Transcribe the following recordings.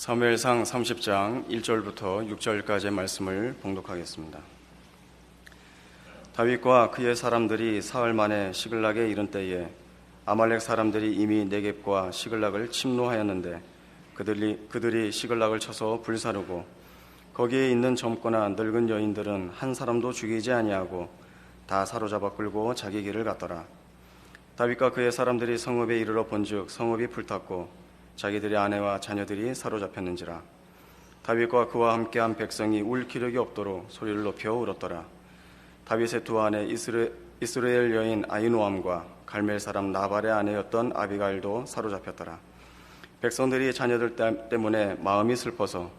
사무엘상 30장 1절부터 6절까지의 말씀을 봉독하겠습니다. 다윗과 그의 사람들이 사흘 만에 시글락에 이른 때에 아말렉 사람들이 이미 네겝과 시글락을 침노하였는데 그들이 시글락을 쳐서 불사르고 거기에 있는 젊거나 늙은 여인들은 한 사람도 죽이지 아니하고 다 사로잡아 끌고 자기 길을 갔더라. 다윗과 그의 사람들이 성읍에 이르러 본즉 성읍이 불탔고 자기들의 아내와 자녀들이 사로잡혔는지라. 다윗과 그와 함께한 백성이 울 기력이 없도록 소리를 높여 울었더라. 다윗의 두 아내 이스라엘 여인 아히노암과 갈멜 사람 나발의 아내였던 아비가일도 사로잡혔더라. 백성들이 자녀들 때문에 마음이 슬퍼서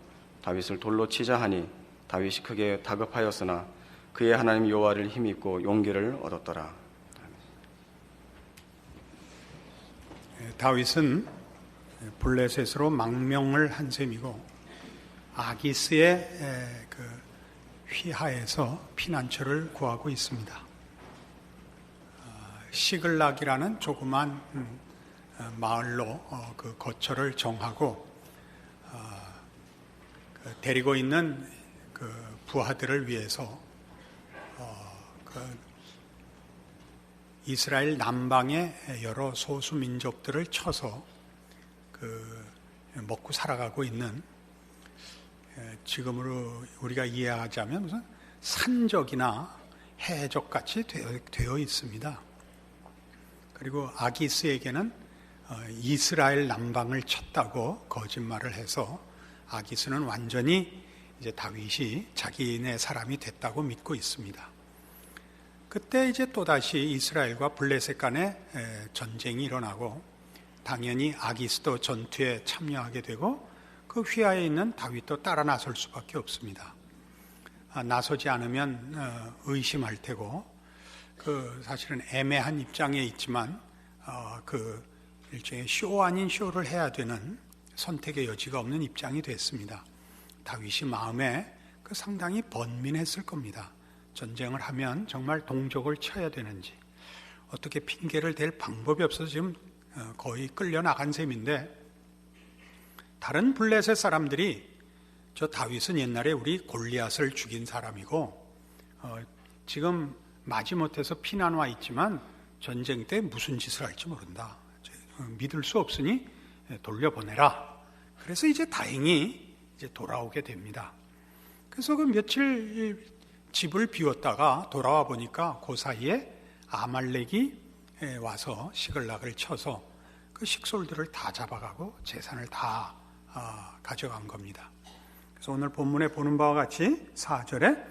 다윗을 돌로 치자 하니 다윗이 크게 다급하였으나 그의 하나님 여호와를 힘입고 용기를 얻었더라. 다윗은 블레셋으로 망명을 한 셈이고 아기스의 그 휘하에서 피난처를 구하고 있습니다. 시글락이라는 조그만 마을로 그 거처를 정하고 데리고 있는 그 부하들을 위해서 그 이스라엘 남방의 여러 소수 민족들을 쳐서 먹고 살아가고 있는, 지금으로 우리가 이해하자면 무슨 산적이나 해적 같이 되어 있습니다. 그리고 아기스에게는 이스라엘 남방을 쳤다고 거짓말을 해서 아기스는 완전히 이제 다윗이 자기네 사람이 됐다고 믿고 있습니다. 그때 이제 또다시 이스라엘과 블레셋 간에 전쟁이 일어나고 당연히 아기스도 전투에 참여하게 되고 그 휘하에 있는 다윗도 따라 나설 수밖에 없습니다. 나서지 않으면 의심할 테고 그 사실은 애매한 입장에 있지만 그 일종의 쇼 아닌 쇼를 해야 되는 선택의 여지가 없는 입장이 됐습니다. 다윗이 마음에 그 상당히 번민했을 겁니다. 전쟁을 하면 정말 동족을 쳐야 되는지 어떻게 핑계를 댈 방법이 없어서 지금 거의 끌려나간 셈인데, 다른 블레셋 사람들이 저 다윗은 옛날에 우리 골리앗을 죽인 사람이고 지금 마지못해서 피난 와 있지만 전쟁 때 무슨 짓을 할지 모른다, 믿을 수 없으니 돌려보내라. 그래서 이제 다행히 이제 돌아오게 됩니다. 그래서 그 며칠 집을 비웠다가 돌아와 보니까 그 사이에 아말렉이 와서 시글락을 쳐서 그 식솔들을 다 잡아가고 재산을 다 가져간 겁니다. 그래서 오늘 본문에 보는 바와 같이 4절에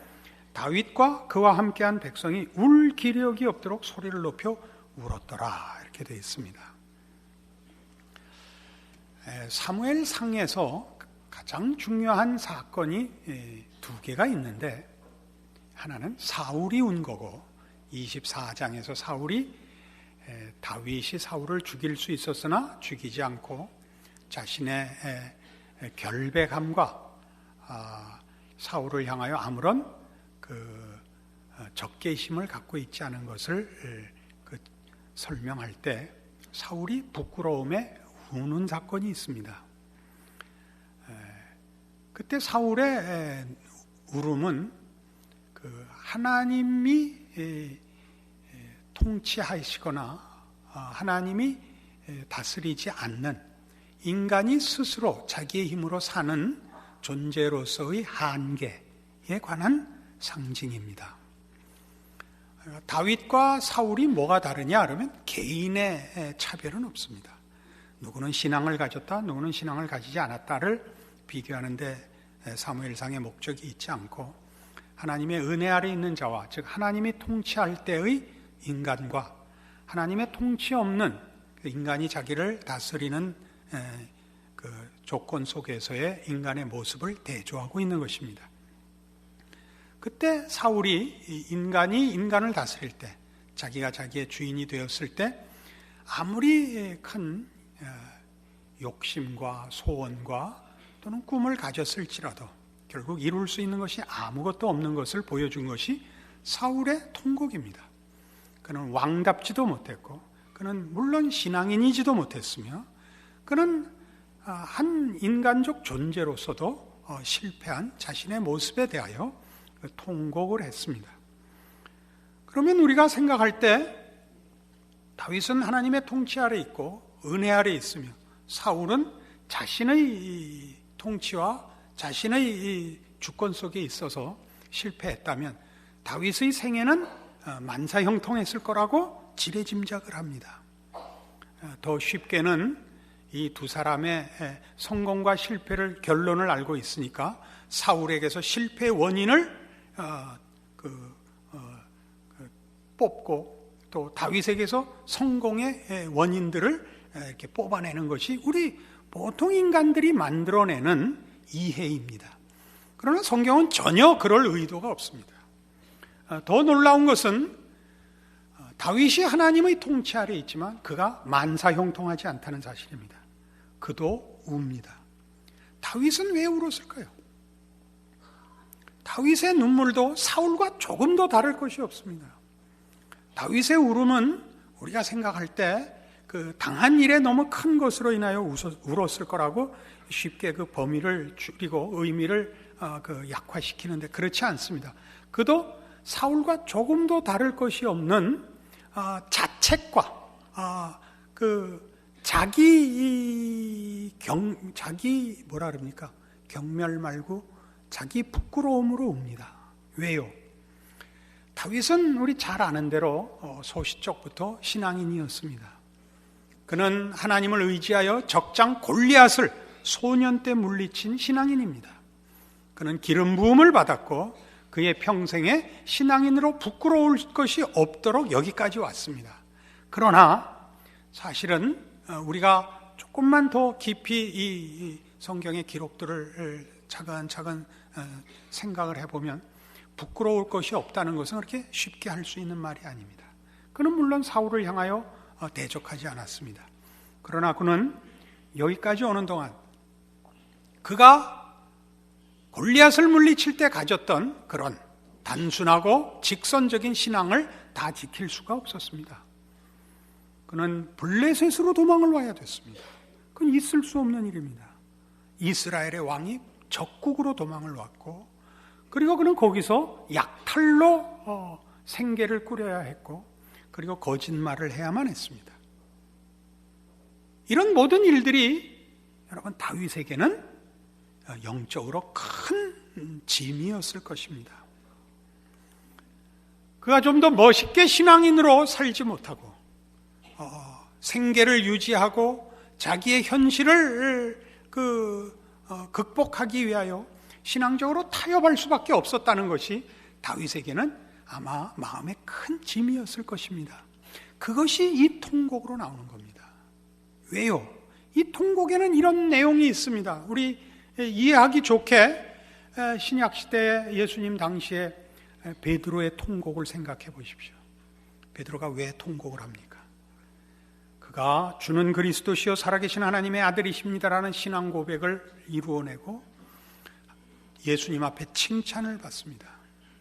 다윗과 그와 함께한 백성이 울 기력이 없도록 소리를 높여 울었더라, 이렇게 되어 있습니다. 사무엘상에서 가장 중요한 사건이 두 개가 있는데, 하나는 사울이 운 거고 24장에서 다윗이 사울을 죽일 수 있었으나 죽이지 않고 자신의 결백함과 사울을 향하여 아무런 그 적개심을 갖고 있지 않은 것을 설명할 때 사울이 부끄러움에 우는 사건이 있습니다. 그때 사울의 울음은 그 하나님이 통치하시거나 하나님이 다스리지 않는 인간이 스스로 자기의 힘으로 사는 존재로서의 한계에 관한 상징입니다. 다윗과 사울이 뭐가 다르냐 그러면 개인의 차별은 없습니다. 누구는 신앙을 가졌다, 누구는 신앙을 가지지 않았다를 비교하는데 사무엘상의 목적이 있지 않고, 하나님의 은혜 아래 있는 자와, 즉 하나님이 통치할 때의 인간과 하나님의 통치 없는 인간이 자기를 다스리는 그 조건 속에서의 인간의 모습을 대조하고 있는 것입니다. 그때 사울이 인간이 인간을 다스릴 때, 자기가 자기의 주인이 되었을 때 아무리 큰 욕심과 소원과 또는 꿈을 가졌을지라도 결국 이룰 수 있는 것이 아무것도 없는 것을 보여준 것이 사울의 통곡입니다. 그는 왕답지도 못했고, 그는 물론 신앙인이지도 못했으며, 그는 한 인간적 존재로서도 실패한 자신의 모습에 대하여 통곡을 했습니다. 그러면 우리가 생각할 때 다윗은 하나님의 통치 아래 있고 은혜 아래 있으며 사울은 자신의 통치와 자신의 주권 속에 있어서 실패했다면 다윗의 생애는 만사형통했을 거라고 지레짐작을 합니다. 더 쉽게는 이 두 사람의 성공과 실패를 결론을 알고 있으니까 사울에게서 실패의 원인을 뽑고 또 다윗에게서 성공의 원인들을 이렇게 뽑아내는 것이 우리 보통 인간들이 만들어내는 이해입니다. 그러나 성경은 전혀 그럴 의도가 없습니다. 더 놀라운 것은 다윗이 하나님의 통치 아래 있지만 그가 만사형통하지 않다는 사실입니다. 그도 웁니다. 다윗은 왜 울었을까요? 다윗의 눈물도 사울과 조금도 다를 것이 없습니다. 다윗의 울음은 우리가 생각할 때 그 당한 일에 너무 큰 것으로 인하여 울었을 거라고 쉽게 그 범위를 줄이고 의미를 약화시키는데 그렇지 않습니다. 그도 사울과 조금도 다를 것이 없는 자책과 자기 뭐라 그럽니까? 경멸 말고 자기 부끄러움으로 웁니다. 왜요? 다윗은 우리 잘 아는 대로 소시적부터 신앙인이었습니다. 그는 하나님을 의지하여 적장 골리앗을 소년 때 물리친 신앙인입니다. 그는 기름 부음을 받았고 그의 평생에 신앙인으로 부끄러울 것이 없도록 여기까지 왔습니다. 그러나 사실은 우리가 조금만 더 깊이 이 성경의 기록들을 차근차근 생각을 해보면 부끄러울 것이 없다는 것은 그렇게 쉽게 할 수 있는 말이 아닙니다. 그는 물론 사울을 향하여 대적하지 않았습니다. 그러나 그는 여기까지 오는 동안 그가 골리앗을 물리칠 때 가졌던 그런 단순하고 직선적인 신앙을 다 지킬 수가 없었습니다. 그는 블레셋으로 도망을 와야 됐습니다. 그건 있을 수 없는 일입니다. 이스라엘의 왕이 적국으로 도망을 왔고 그리고 그는 거기서 약탈로 생계를 꾸려야 했고 그리고 거짓말을 해야만 했습니다. 이런 모든 일들이 여러분 다윗에게는 영적으로 큰 짐이었을 것입니다. 그가 좀 더 멋있게 신앙인으로 살지 못하고 생계를 유지하고 자기의 현실을 극복하기 위하여 신앙적으로 타협할 수밖에 없었다는 것이 다윗에게는 아마 마음의 큰 짐이었을 것입니다. 그것이 이 통곡으로 나오는 겁니다. 왜요? 이 통곡에는 이런 내용이 있습니다. 우리 이해하기 좋게 신약시대 예수님 당시에 베드로의 통곡을 생각해 보십시오. 베드로가 왜 통곡을 합니까? 그가 주는 그리스도시요 살아계신 하나님의 아들이십니다라는 신앙 고백을 이루어내고 예수님 앞에 칭찬을 받습니다.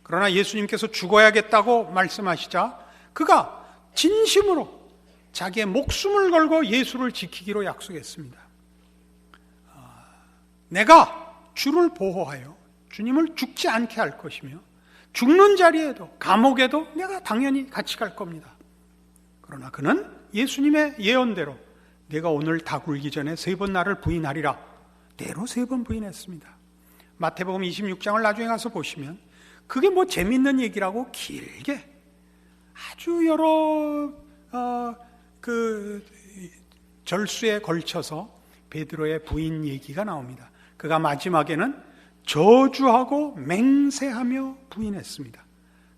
그러나 예수님께서 죽어야겠다고 말씀하시자 그가 진심으로 자기의 목숨을 걸고 예수를 지키기로 약속했습니다. 내가 주를 보호하여 주님을 죽지 않게 할 것이며 죽는 자리에도 감옥에도 내가 당연히 같이 갈 겁니다. 그러나 그는 예수님의 예언대로 내가 오늘 다 굴기 전에 3번 나를 부인하리라 대로 3번 부인했습니다. 마태복음 26장을 나중에 가서 보시면 그게 뭐 재밌는 얘기라고 길게 아주 여러 절수에 걸쳐서 베드로의 부인 얘기가 나옵니다. 그가 마지막에는 저주하고 맹세하며 부인했습니다.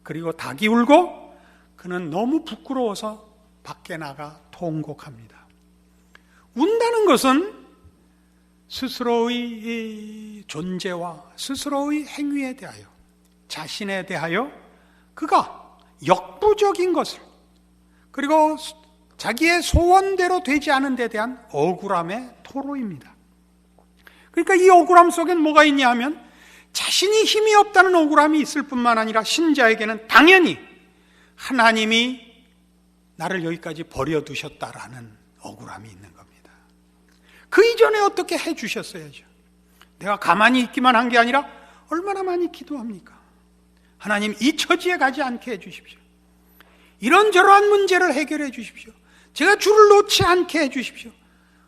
그리고 닭이 울고 그는 너무 부끄러워서 밖에 나가 통곡합니다. 운다는 것은 스스로의 존재와 스스로의 행위에 대하여 자신에 대하여 그가 역부족인 것을 그리고 자기의 소원대로 되지 않은 데 대한 억울함의 토로입니다. 그러니까 이 억울함 속엔 뭐가 있냐 하면 자신이 힘이 없다는 억울함이 있을 뿐만 아니라 신자에게는 당연히 하나님이 나를 여기까지 버려두셨다라는 억울함이 있는 겁니다. 그 이전에 어떻게 해 주셨어야죠. 내가 가만히 있기만 한 게 아니라 얼마나 많이 기도합니까? 하나님, 이 처지에 가지 않게 해 주십시오. 이런저러한 문제를 해결해 주십시오. 제가 줄을 놓지 않게 해 주십시오.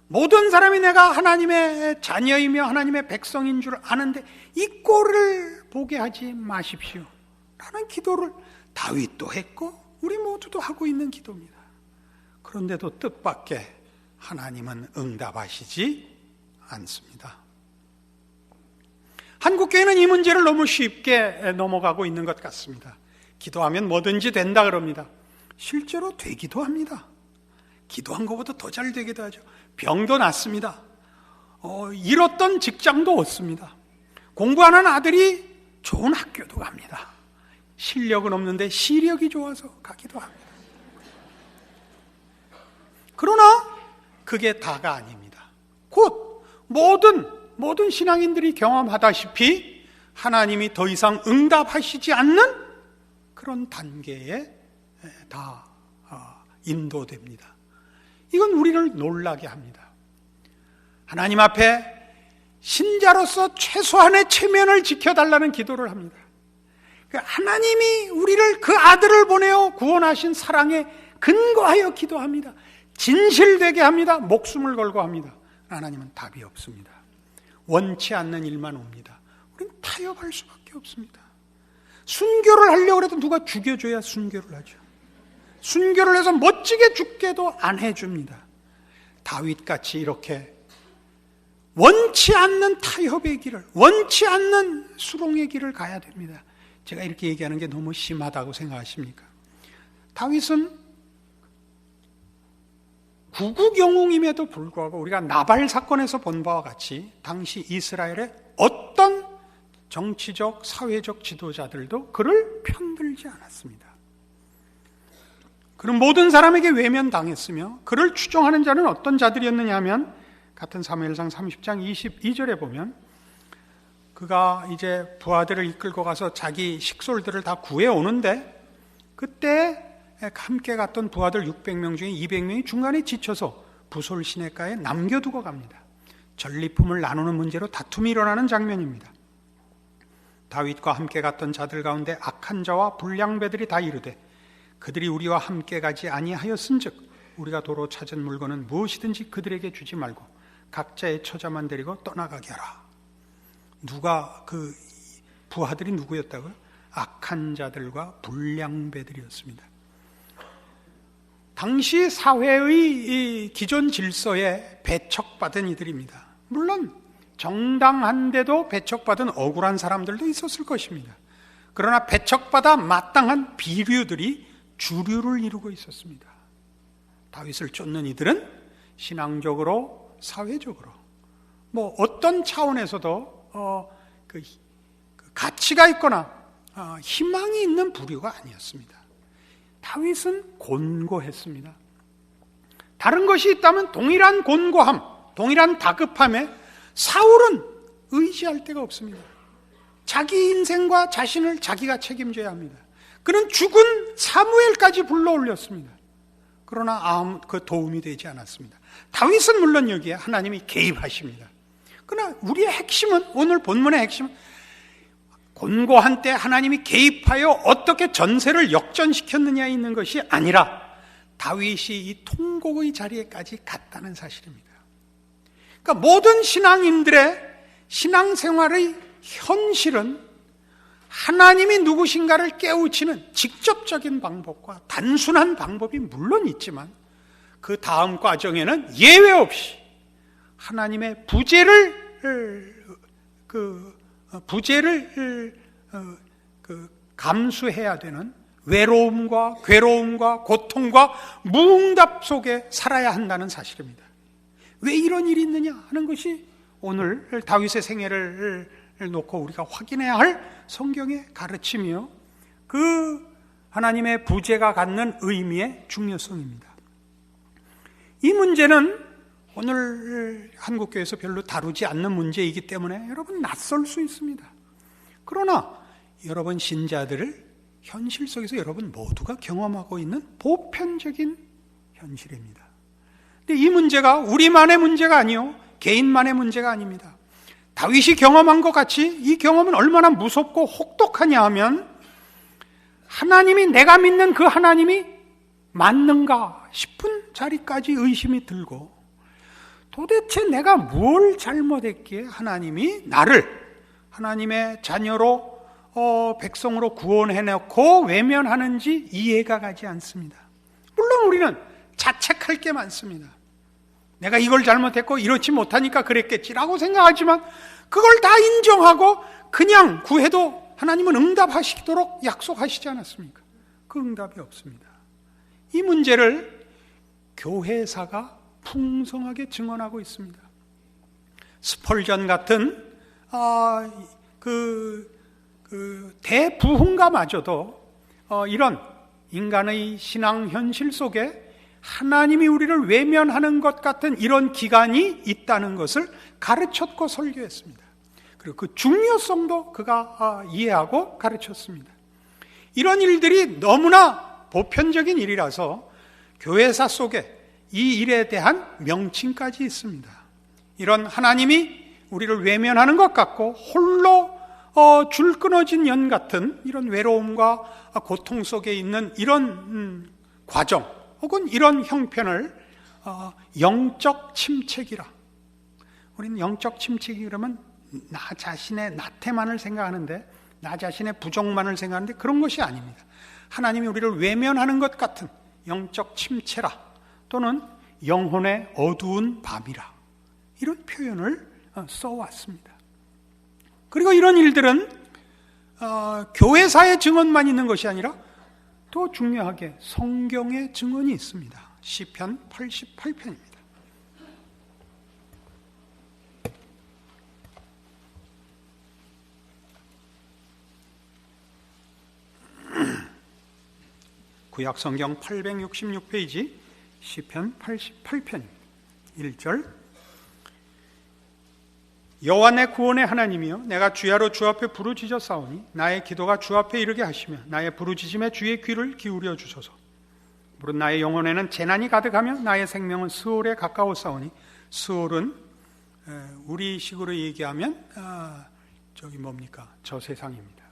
모든 사람이 내가 하나님의 자녀이며 하나님의 백성인 줄 아는데 이 꼴을 보게 하지 마십시오 라는 기도를 다윗도 했고 우리 모두도 하고 있는 기도입니다. 그런데도 뜻밖의 하나님은 응답하시지 않습니다. 한국교회는 이 문제를 너무 쉽게 넘어가고 있는 것 같습니다. 기도하면 뭐든지 된다 그럽니다. 실제로 되기도 합니다. 기도한 것보다 더 잘 되기도 하죠. 병도 낫습니다. 잃었던 직장도 얻습니다. 공부하는 아들이 좋은 학교도 갑니다. 실력은 없는데 시력이 좋아서 가기도 합니다. 그러나 그게 다가 아닙니다. 곧 모든 신앙인들이 경험하다시피 하나님이 더 이상 응답하시지 않는 그런 단계에 다 인도됩니다. 이건 우리를 놀라게 합니다. 하나님 앞에 신자로서 최소한의 체면을 지켜달라는 기도를 합니다. 하나님이 우리를 그 아들을 보내어 구원하신 사랑에 근거하여 기도합니다. 진실되게 합니다. 목숨을 걸고 합니다. 하나님은 답이 없습니다. 원치 않는 일만 옵니다. 우리는 타협할 수밖에 없습니다. 순교를 하려고 해도 누가 죽여줘야 순교를 하죠. 순교를 해서 멋지게 죽게도 안 해줍니다. 다윗같이 이렇게 원치 않는 타협의 길을, 원치 않는 수롱의 길을 가야 됩니다. 제가 이렇게 얘기하는 게 너무 심하다고 생각하십니까? 다윗은 구국 영웅임에도 불구하고 우리가 나발 사건에서 본 바와 같이 당시 이스라엘의 어떤 정치적, 사회적 지도자들도 그를 편들지 않았습니다. 그는 모든 사람에게 외면당했으며 그를 추종하는 자는 어떤 자들이었느냐 하면 같은 사무엘상 30장 22절에 보면 그가 이제 부하들을 이끌고 가서 자기 식솔들을 다 구해오는데 그때 함께 갔던 부하들 600명 중에 200명이 중간에 지쳐서 부솔 시내가에 남겨두고 갑니다. 전리품을 나누는 문제로 다툼이 일어나는 장면입니다. 다윗과 함께 갔던 자들 가운데 악한 자와 불량배들이 다 이르되 그들이 우리와 함께 가지 아니하였은즉 우리가 도로 찾은 물건은 무엇이든지 그들에게 주지 말고 각자의 처자만 데리고 떠나가게 하라. 누가 그 부하들이 누구였다고요? 악한 자들과 불량배들이었습니다. 당시 사회의 기존 질서에 배척받은 이들입니다. 물론 정당한데도 배척받은 억울한 사람들도 있었을 것입니다. 그러나 배척받아 마땅한 비류들이 주류를 이루고 있었습니다. 다윗을 쫓는 이들은 신앙적으로, 사회적으로 어떤 차원에서도 그 가치가 있거나 희망이 있는 부류가 아니었습니다. 다윗은 곤고했습니다. 다른 것이 있다면 동일한 곤고함, 동일한 다급함에 사울은 의지할 데가 없습니다. 자기 인생과 자신을 자기가 책임져야 합니다. 그는 죽은 사무엘까지 불러 올렸습니다. 그러나 아무 그 도움이 되지 않았습니다. 다윗은 물론 여기에 하나님이 개입하십니다. 그러나 우리의 핵심은, 오늘 본문의 핵심은 곤고한 때 하나님이 개입하여 어떻게 전세를 역전시켰느냐에 있는 것이 아니라 다윗이 이 통곡의 자리에까지 갔다는 사실입니다. 그러니까 모든 신앙인들의 신앙생활의 현실은 하나님이 누구신가를 깨우치는 직접적인 방법과 단순한 방법이 물론 있지만 그 다음 과정에는 예외 없이 하나님의 부재를 감수해야 되는 외로움과 괴로움과 고통과 무응답 속에 살아야 한다는 사실입니다. 왜 이런 일이 있느냐 하는 것이 오늘 다윗의 생애를 놓고 우리가 확인해야 할 성경의 가르침이요, 그 하나님의 부재가 갖는 의미의 중요성입니다. 이 문제는 오늘 한국교회에서 별로 다루지 않는 문제이기 때문에 여러분 낯설 수 있습니다. 그러나 여러분 신자들을 현실 속에서 여러분 모두가 경험하고 있는 보편적인 현실입니다. 근데 이 문제가 우리만의 문제가 아니요, 개인만의 문제가 아닙니다. 다윗이 경험한 것 같이 이 경험은 얼마나 무섭고 혹독하냐 하면 하나님이, 내가 믿는 그 하나님이 맞는가 싶은 자리까지 의심이 들고, 도대체 내가 뭘 잘못했기에 하나님이 나를 하나님의 자녀로 백성으로 구원해놓고 외면하는지 이해가 가지 않습니다. 물론 우리는 자책할 게 많습니다. 내가 이걸 잘못했고 이렇지 못하니까 그랬겠지라고 생각하지만 그걸 다 인정하고 그냥 구해도 하나님은 응답하시도록 약속하시지 않았습니까? 그 응답이 없습니다. 이 문제를 교회사가 풍성하게 증언하고 있습니다. 스펄전 같은 대부흥가마저도 이런 인간의 신앙 현실 속에 하나님이 우리를 외면하는 것 같은 이런 기간이 있다는 것을 가르쳤고 설교했습니다. 그리고 그 중요성도 그가 이해하고 가르쳤습니다. 이런 일들이 너무나 보편적인 일이라서 교회사 속에 이 일에 대한 명칭까지 있습니다. 이런 하나님이 우리를 외면하는 것 같고 홀로 줄 끊어진 연 같은 이런 외로움과 고통 속에 있는 이런 과정 혹은 이런 형편을 영적 침체기라. 우리는 영적 침체기 그러면 나 자신의 나태만을 생각하는데, 나 자신의 부족만을 생각하는데 그런 것이 아닙니다. 하나님이 우리를 외면하는 것 같은 영적 침체라, 또는 영혼의 어두운 밤이라, 이런 표현을 써왔습니다. 그리고 이런 일들은 교회사의 증언만 있는 것이 아니라 더 중요하게 성경의 증언이 있습니다. 시편 88편입니다. 구약 성경 866페이지 시편 88편입니다. 1절, 여호와 내 구원의 하나님이여, 내가 주야로 주 앞에 부르짖어 싸우니 나의 기도가 주 앞에 이르게 하시며 나의 부르짖음에 주의 귀를 기울여 주소서. 무릇 나의 영혼에는 재난이 가득하며 나의 생명은 스올에 가까워 싸우니, 스올은 우리식으로 얘기하면 저 세상입니다.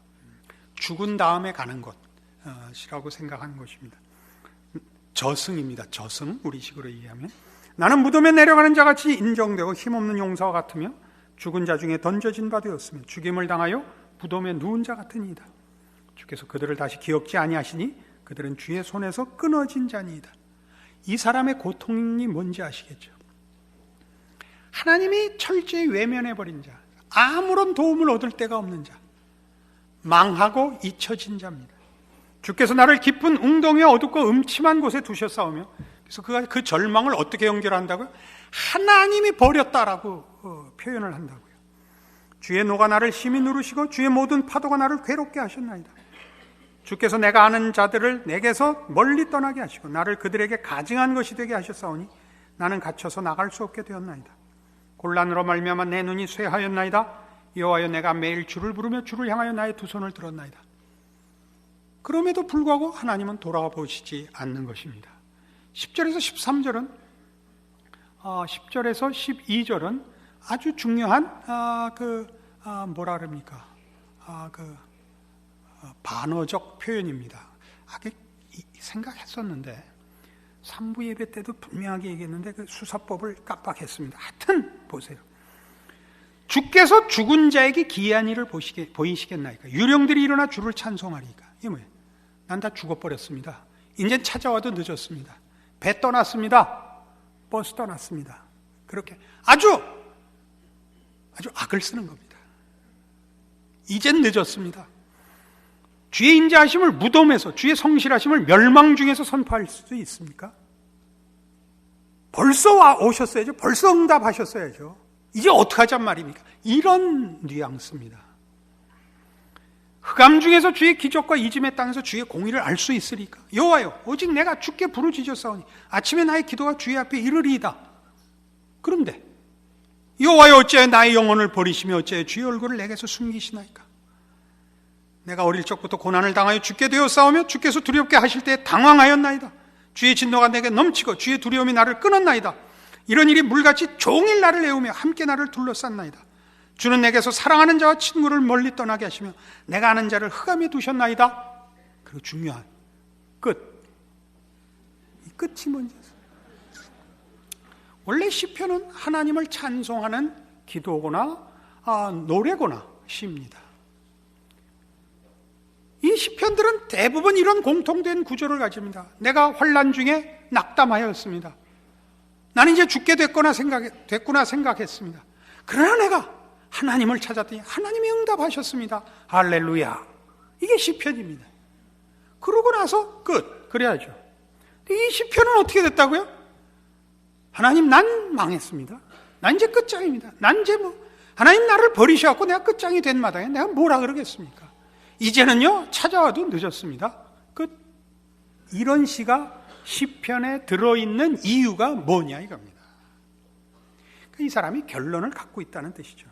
죽은 다음에 가는 곳이라고 생각하는 것입니다. 저승입니다. 저승, 우리식으로 얘기하면. 나는 무덤에 내려가는 자같이 인정되고 힘없는 용사와 같으며 죽은 자 중에 던져진 바 되었으며 죽임을 당하여 무덤에 누운 자 같으니이다. 주께서 그들을 다시 기억지 아니하시니 그들은 주의 손에서 끊어진 자니이다. 이 사람의 고통이 뭔지 아시겠죠? 하나님이 철저히 외면해버린 자, 아무런 도움을 얻을 데가 없는 자, 망하고 잊혀진 자입니다. 주께서 나를 깊은 웅덩이와 어둡고 음침한 곳에 두셨사오며, 그래서 그가 그 절망을 어떻게 연결한다고요? 하나님이 버렸다라고 표현을 한다고요. 주의 노가 나를 심히 누르시고 주의 모든 파도가 나를 괴롭게 하셨나이다. 주께서 내가 아는 자들을 내게서 멀리 떠나게 하시고 나를 그들에게 가증한 것이 되게 하셨사오니 나는 갇혀서 나갈 수 없게 되었나이다. 곤란으로 말미암아 내 눈이 쇠하였나이다. 여호와여, 내가 매일 주를 부르며 주를 향하여 나의 두 손을 들었나이다. 그럼에도 불구하고 하나님은 돌아보시지 않는 것입니다. 10절에서 13절은 10절에서 12절은 아주 중요한 반어적 표현입니다. 생각했었는데 3부 예배 때도 분명하게 얘기했는데 그 수사법을 깜빡했습니다. 하여튼 보세요. 주께서 죽은 자에게 기이한 일을 보이시겠나이까? 유령들이 일어나 주를 찬송하리까? 이게 뭐예요? 난 다 죽어버렸습니다. 이제 찾아와도 늦었습니다. 배 떠났습니다. 버스 떠났습니다. 그렇게 아주 악을 쓰는 겁니다. 이젠 늦었습니다. 주의 인자하심을 무덤에서, 주의 성실하심을 멸망 중에서 선포할 수도 있습니까? 벌써 오셨어야죠. 벌써 응답하셨어야죠. 이제 어떡하잔 말입니까? 이런 뉘앙스입니다. 흑암 중에서 주의 기적과 이짐의 땅에서 주의 공의를 알 수 있으리까? 여호와여, 오직 내가 주께 부르짖었사오니 아침에 나의 기도가 주의 앞에 이르리이다. 그런데 여호와여, 어찌하여 나의 영혼을 버리시며 어찌하여 주의 얼굴을 내게서 숨기시나이까? 내가 어릴 적부터 고난을 당하여 죽게 되었사오며 주께서 두렵게 하실 때에 당황하였나이다. 주의 진노가 내게 넘치고 주의 두려움이 나를 끊었나이다. 이런 일이 물같이 종일 나를 애우며 함께 나를 둘러쌌나이다. 주는 내게서 사랑하는 자와 친구를 멀리 떠나게 하시며 내가 아는 자를 흑암에 두셨나이다. 그리고 중요한 끝. 이 끝이 뭔지. 원래 시편은 하나님을 찬송하는 기도거나 노래거나 시입니다. 이 시편들은 대부분 이런 공통된 구조를 가집니다. 내가 환난 중에 낙담하였습니다. 나는 이제 죽게 됐구나 생각했습니다. 그러나 내가 하나님을 찾았더니 하나님이 응답하셨습니다. 할렐루야. 이게 시편입니다. 그러고 나서 끝. 그래야죠. 이 시편은 어떻게 됐다고요? 하나님, 난 망했습니다. 난 이제 끝장입니다. 난 이제 하나님 나를 버리셔갖고 내가 끝장이 된 마당에 내가 뭐라 그러겠습니까? 이제는요, 찾아와도 늦었습니다. 끝. 이런 시가 시편에 들어있는 이유가 뭐냐 이겁니다. 이 사람이 결론을 갖고 있다는 뜻이죠.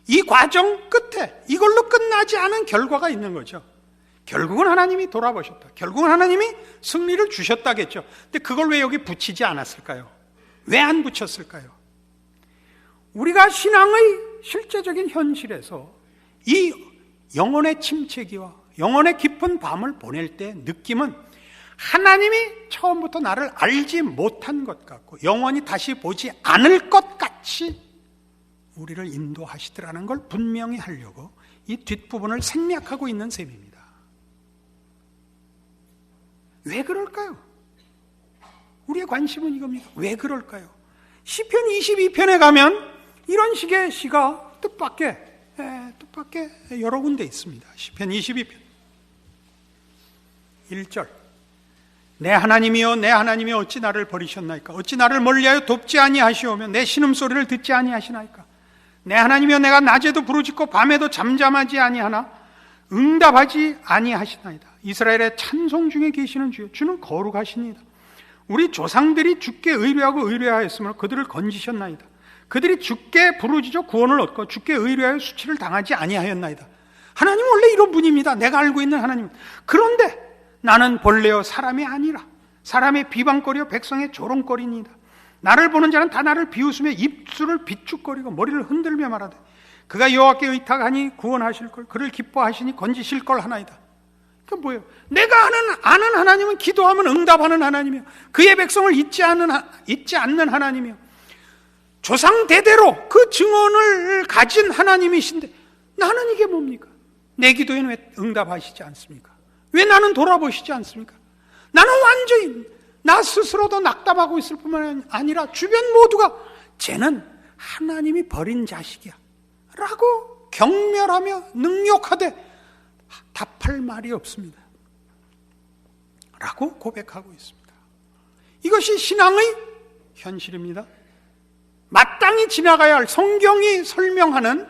이 과정 끝에 이걸로 끝나지 않은 결과가 있는 거죠. 결국은 하나님이 돌아보셨다. 결국은 하나님이 승리를 주셨다겠죠. 근데 그걸 왜 여기 붙이지 않았을까요? 왜 안 붙였을까요? 우리가 신앙의 실제적인 현실에서 이 영혼의 침체기와 영혼의 깊은 밤을 보낼 때 느낌은 하나님이 처음부터 나를 알지 못한 것 같고 영원히 다시 보지 않을 것 같이 우리를 인도하시더라는 걸 분명히 하려고 이 뒷부분을 생략하고 있는 셈입니다. 왜 그럴까요? 우리의 관심은 이겁니다. 왜 그럴까요? 시편 22편에 가면 이런 식의 시가 뜻밖의 여러 군데 있습니다. 시편 22편 1절 내 하나님이여 내 하나님이여 어찌 나를 버리셨나이까? 어찌 나를 멀리하여 돕지 아니하시오며 내 신음소리를 듣지 아니하시나이까? 내 하나님이여 내가 낮에도 부르짖고 밤에도 잠잠하지 아니하나 응답하지 아니하시나이다. 이스라엘의 찬송 중에 계시는 주여 주는 거룩하시니이다. 우리 조상들이 주께 의뢰하고 의뢰하였으므로 그들을 건지셨나이다. 그들이 주께 부르짖어 구원을 얻고 주께 의뢰하여 수치를 당하지 아니하였나이다. 하나님은 원래 이런 분입니다. 내가 알고 있는 하나님은. 그런데 나는 본래요 사람이 아니라 사람의 비방거리요 백성의 조롱거리니이다. 나를 보는 자는 다 나를 비웃으며 입술을 비축거리고 머리를 흔들며 말하되 그가 여호와께 의탁하니 구원하실 걸 그를 기뻐하시니 건지실 걸 하나이다. 그 뭐예요? 내가 아는 하나님은 기도하면 응답하는 하나님이요 그의 백성을 잊지 않는 하나님이요 조상 대대로 그 증언을 가진 하나님이신데 나는 이게 뭡니까? 내 기도에는 왜 응답하시지 않습니까? 왜 나는 돌아보시지 않습니까? 나는 완전히 나 스스로도 낙담하고 있을 뿐만 아니라 주변 모두가 쟤는 하나님이 버린 자식이야 라고 경멸하며 능욕하되 답할 말이 없습니다 라고 고백하고 있습니다. 이것이 신앙의 현실입니다. 마땅히 지나가야 할 성경이 설명하는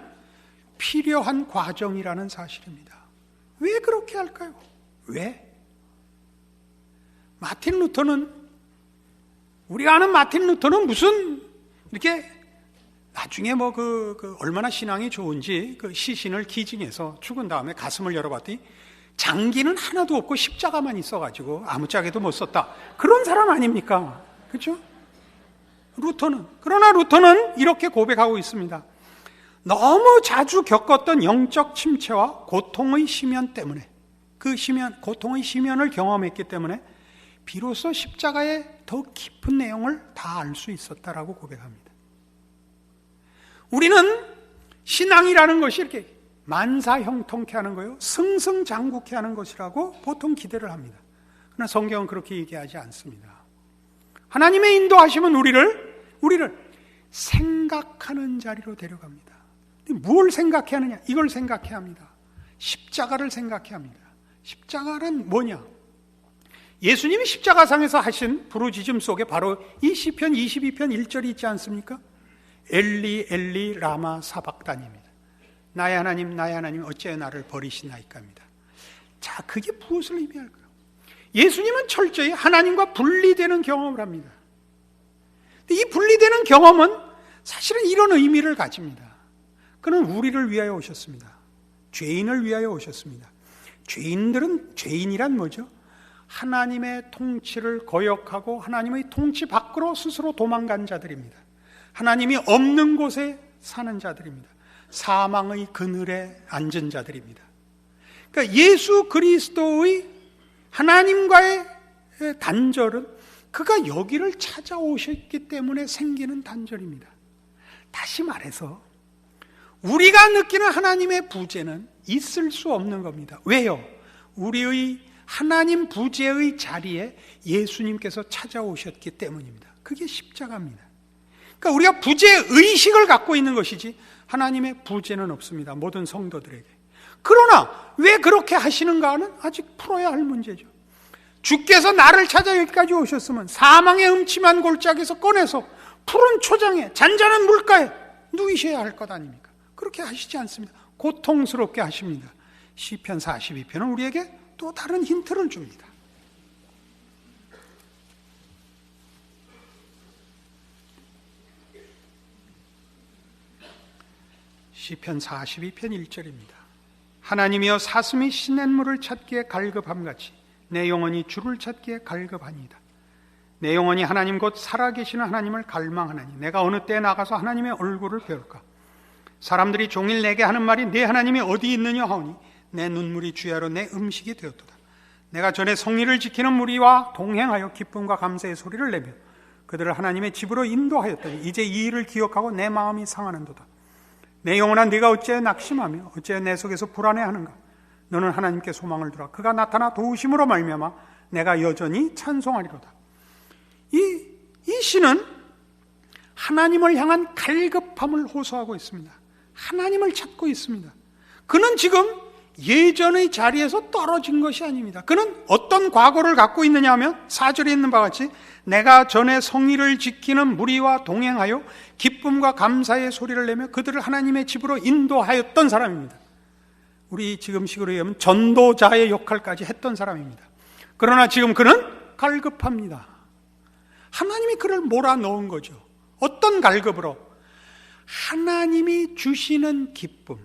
필요한 과정이라는 사실입니다. 왜 그렇게 할까요? 왜? 마틴 루터는 우리가 아는 마틴 루터는 무슨 이렇게 나중에 얼마나 신앙이 좋은지 그 시신을 기증해서 죽은 다음에 가슴을 열어봤더니 장기는 하나도 없고 십자가만 있어가지고 아무짝에도 못 썼다. 그런 사람 아닙니까? 그렇죠? 그러나 루터는 이렇게 고백하고 있습니다. 너무 자주 겪었던 영적 침체와 고통의 심연 때문에 고통의 심연을 경험했기 때문에 비로소 십자가의 더 깊은 내용을 다 알 수 있었다라고 고백합니다. 우리는 신앙이라는 것이 이렇게 만사형통케 하는 거예요. 승승장구케 하는 것이라고 보통 기대를 합니다. 그러나 성경은 그렇게 얘기하지 않습니다. 하나님의 인도하심은 우리를 생각하는 자리로 데려갑니다. 뭘 생각해야 하느냐? 이걸 생각해야 합니다. 십자가를 생각해야 합니다. 십자가는 뭐냐? 예수님이 십자가상에서 하신 부르짖음 속에 바로 이 시편 22편 1절이 있지 않습니까? 엘리 엘리 라마 사박단입니다. 나의 하나님 어찌하여 나를 버리시나이까입니다. 자, 그게 무엇을 의미할까요? 예수님은 철저히 하나님과 분리되는 경험을 합니다. 이 분리되는 경험은 사실은 이런 의미를 가집니다. 그는 우리를 위하여 오셨습니다. 죄인을 위하여 오셨습니다. 죄인이란 뭐죠? 하나님의 통치를 거역하고 하나님의 통치 밖으로 스스로 도망간 자들입니다. 하나님이 없는 곳에 사는 자들입니다. 사망의 그늘에 앉은 자들입니다. 그러니까 예수 그리스도의 하나님과의 단절은 그가 여기를 찾아오셨기 때문에 생기는 단절입니다. 다시 말해서 우리가 느끼는 하나님의 부재는 있을 수 없는 겁니다. 왜요? 우리의 하나님 부재의 자리에 예수님께서 찾아오셨기 때문입니다. 그게 십자가입니다. 그러니까 우리가 부재 의식을 갖고 있는 것이지 하나님의 부재는 없습니다. 모든 성도들에게. 그러나 왜 그렇게 하시는가는 아직 풀어야 할 문제죠. 주께서 나를 찾아 여기까지 오셨으면 사망의 음침한 골짜기에서 꺼내서 푸른 초장에 잔잔한 물가에 누이셔야 할 것 아닙니까? 그렇게 하시지 않습니다. 고통스럽게 하십니다. 시편 42편은 우리에게 또 다른 힌트를 줍니다. 시편 42편 1절입니다. 하나님이여 사슴이 시냇물을 찾기에 갈급함같이 내 영혼이 주를 찾기에 갈급하니이다. 내 영혼이 하나님 곧 살아계시는 하나님을 갈망하나니 내가 어느 때에 나가서 하나님의 얼굴을 배울까? 사람들이 종일 내게 하는 말이 내 하나님이 어디 있느냐 하오니 내 눈물이 주야로 내 음식이 되었도다. 내가 전에 성리를 지키는 무리와 동행하여 기쁨과 감사의 소리를 내며 그들을 하나님의 집으로 인도하였더니 이제 이 일을 기억하고 내 마음이 상하는도다. 내 영혼아 네가 어찌하여 낙심하며 어찌하여 내 속에서 불안해하는가? 너는 하나님께 소망을 두라. 그가 나타나 도우심으로 말미암아 내가 여전히 찬송하리로다. 이 시는 하나님을 향한 갈급함을 호소하고 있습니다. 하나님을 찾고 있습니다. 그는 지금 예전의 자리에서 떨어진 것이 아닙니다. 그는 어떤 과거를 갖고 있느냐 하면 4절에 있는 바와 같이 내가 전에 성의를 지키는 무리와 동행하여 기쁨과 감사의 소리를 내며 그들을 하나님의 집으로 인도하였던 사람입니다. 우리 지금식으로 얘기하면 전도자의 역할까지 했던 사람입니다. 그러나 지금 그는 갈급합니다. 하나님이 그를 몰아넣은 거죠. 어떤 갈급으로? 하나님이 주시는 기쁨,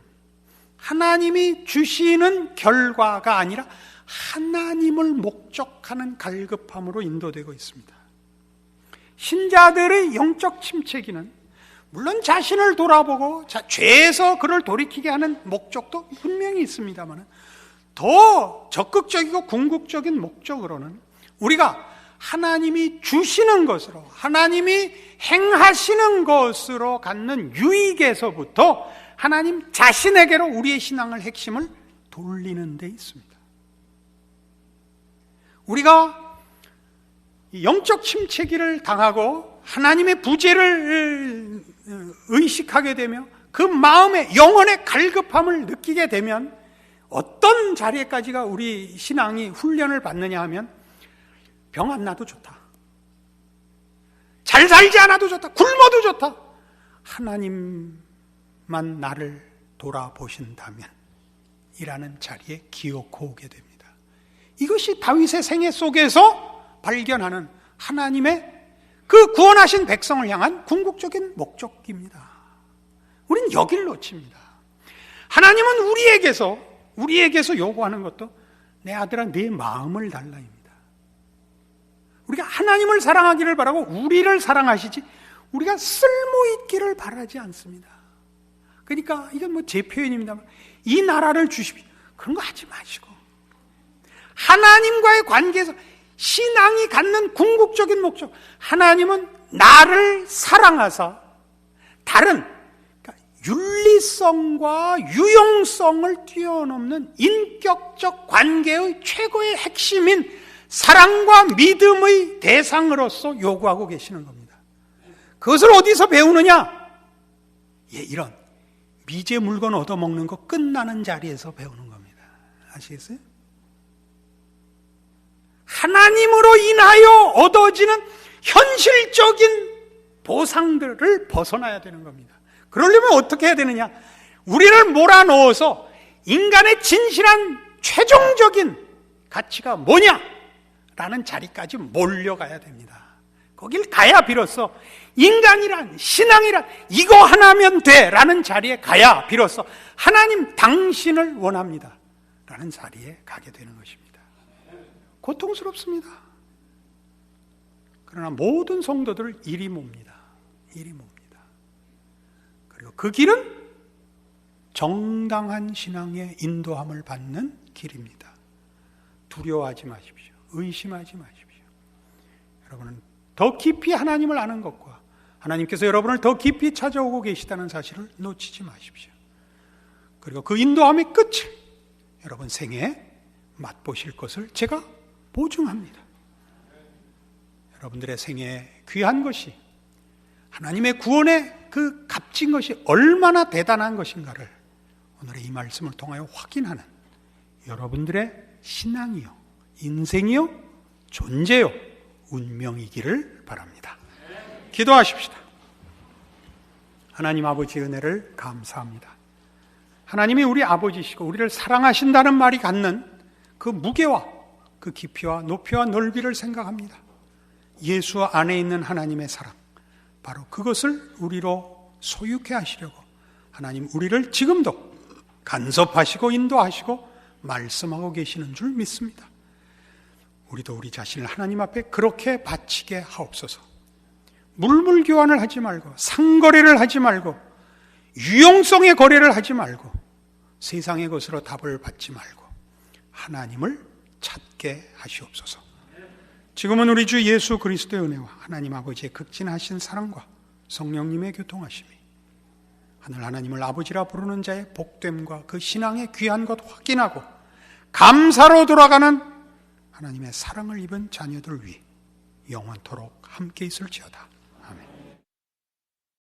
하나님이 주시는 결과가 아니라 하나님을 목적하는 갈급함으로 인도되고 있습니다. 신자들의 영적 침체기는 물론 자신을 돌아보고 죄에서 그를 돌이키게 하는 목적도 분명히 있습니다만 더 적극적이고 궁극적인 목적으로는 우리가 하나님이 주시는 것으로 하나님이 행하시는 것으로 갖는 유익에서부터 하나님 자신에게로 우리의 신앙의 핵심을 돌리는 데 있습니다. 우리가 영적 침체기를 당하고 하나님의 부재를 의식하게 되며 그 마음의 영혼의 갈급함을 느끼게 되면 어떤 자리에까지가 우리 신앙이 훈련을 받느냐 하면 병 안 나도 좋다, 잘 살지 않아도 좋다, 굶어도 좋다, 하나님만 나를 돌아보신다면 이라는 자리에 기어코 오게 됩니다. 이것이 다윗의 생애 속에서 발견하는 하나님의 그 구원하신 백성을 향한 궁극적인 목적입니다. 우린 여길 놓칩니다. 하나님은 우리에게서 요구하는 것도 내 아들아 내 마음을 달라입니다. 우리가 하나님을 사랑하기를 바라고 우리를 사랑하시지 우리가 쓸모있기를 바라지 않습니다. 그러니까 이건 제 표현입니다만 이 나라를 주십시오, 그런 거 하지 마시고 하나님과의 관계에서 신앙이 갖는 궁극적인 목적, 하나님은 나를 사랑하사 다른 윤리성과 유용성을 뛰어넘는 인격적 관계의 최고의 핵심인 사랑과 믿음의 대상으로서 요구하고 계시는 겁니다. 그것을 어디서 배우느냐? 이런 미제 물건 얻어먹는 거 끝나는 자리에서 배우는 겁니다. 아시겠어요? 하나님으로 인하여 얻어지는 현실적인 보상들을 벗어나야 되는 겁니다. 그러려면 어떻게 해야 되느냐? 우리를 몰아넣어서 인간의 진실한 최종적인 가치가 뭐냐? 라는 자리까지 몰려가야 됩니다. 거길 가야 비로소 인간이란, 신앙이란 이거 하나면 돼 라는 자리에 가야 비로소 하나님 당신을 원합니다 라는 자리에 가게 되는 것입니다. 고통스럽습니다. 그러나 모든 성도들 일이 뭡니다. 일이 뭡니다. 그리고 그 길은 정당한 신앙의 인도함을 받는 길입니다. 두려워하지 마십시오. 의심하지 마십시오. 여러분은 더 깊이 하나님을 아는 것과 하나님께서 여러분을 더 깊이 찾아오고 계시다는 사실을 놓치지 마십시오. 그리고 그 인도함의 끝을 여러분 생애에 맛보실 것을 제가 보증합니다. 여러분들의 생애에 귀한 것이 하나님의 구원의 그 값진 것이 얼마나 대단한 것인가를 오늘의 이 말씀을 통하여 확인하는 여러분들의 신앙이요, 인생이요, 존재요, 운명이기를 바랍니다. 기도하십시다. 하나님 아버지의 은혜를 감사합니다. 하나님이 우리 아버지시고 우리를 사랑하신다는 말이 갖는 그 무게와 그 깊이와 높이와 넓이를 생각합니다. 예수 안에 있는 하나님의 사랑, 바로 그것을 우리로 소유케 하시려고 하나님 우리를 지금도 간섭하시고 인도하시고 말씀하고 계시는 줄 믿습니다. 우리도 우리 자신을 하나님 앞에 그렇게 바치게 하옵소서. 물물 교환을 하지 말고 상거래를 하지 말고 유용성의 거래를 하지 말고 세상의 것으로 답을 받지 말고 하나님을 찾게 하시옵소서. 지금은 우리 주 예수 그리스도의 은혜와 하나님 아버지의 극진하신 사랑과 성령님의 교통하심이 하늘 하나님을 아버지라 부르는 자의 복됨과 그 신앙의 귀한 것 확인하고 감사로 돌아가는 하나님의 사랑을 입은 자녀들 위 영원토록 함께 있을지어다.